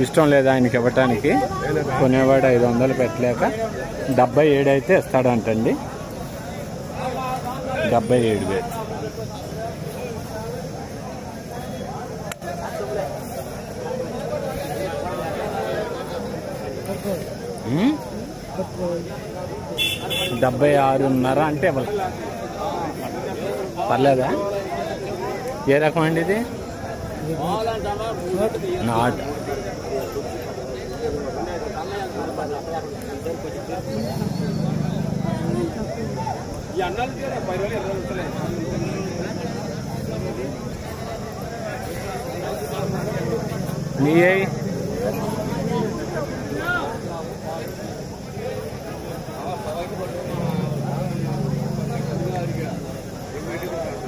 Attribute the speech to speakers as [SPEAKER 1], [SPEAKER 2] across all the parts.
[SPEAKER 1] ఇష్టం లేదు ఆయనకి ఇవ్వటానికి. కొనేవాడు 500 పెట్టలేక 77 అయితే ఇస్తాడంటండి. 77,000. హ్మ్? 76.5 అంటే పర్లేదా? ఏ రకం అండి ఇది? నాటు. నీ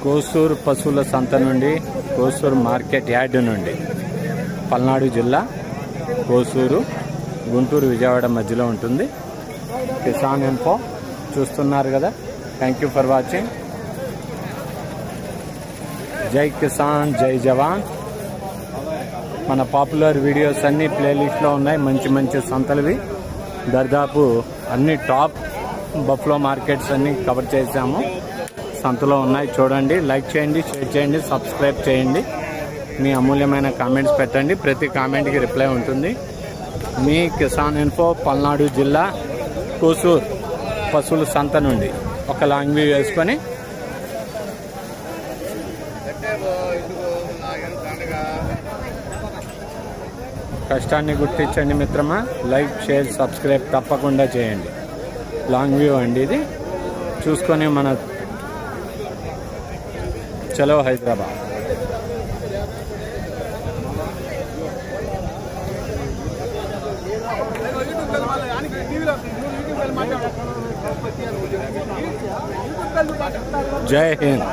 [SPEAKER 1] కోసూరు పశువుల సంత నుండి, కోసూరు మార్కెట్ యార్డ్ నుండి, పల్నాడు జిల్లా కోసూరు, గుంటూరు, విజయవాడ మధ్యలో ఉంటుంది. కిసాన్ ఇన్ఫో చూస్తున్నారు కదా. Thank you for watching. జై కిసాన్, జై జవాన్. మన పాపులర్ వీడియోస్ అన్నీ ప్లేలిస్ట్లో ఉన్నాయి. మంచి మంచి సంతలవి దాదాపు అన్ని టాప్ బఫ్లో మార్కెట్స్ అన్నీ కవర్ చేశాము. సంతలో ఉన్నాయి, చూడండి. లైక్ చేయండి, షేర్ చేయండి, సబ్స్క్రైబ్ చేయండి. మీ అమూల్యమైన కామెంట్స్ పెట్టండి. ప్రతి కామెంట్కి రిప్లై ఉంటుంది. మీ కిసాన్ ఇన్ఫో, పల్నాడు జిల్లా కోసూరు పశువుల సంత నుండి ఒక లాంగ్ వ్యూ వేసుకొని కష్టాన్ని గుర్తించండి మిత్రమా. లైక్, షేర్, సబ్స్క్రైబ్ తప్పకుండా చేయండి. లాంగ్ వ్యూ అండి ఇది. చూసుకొని మన చలో హైదరాబాద్. జై హింద్.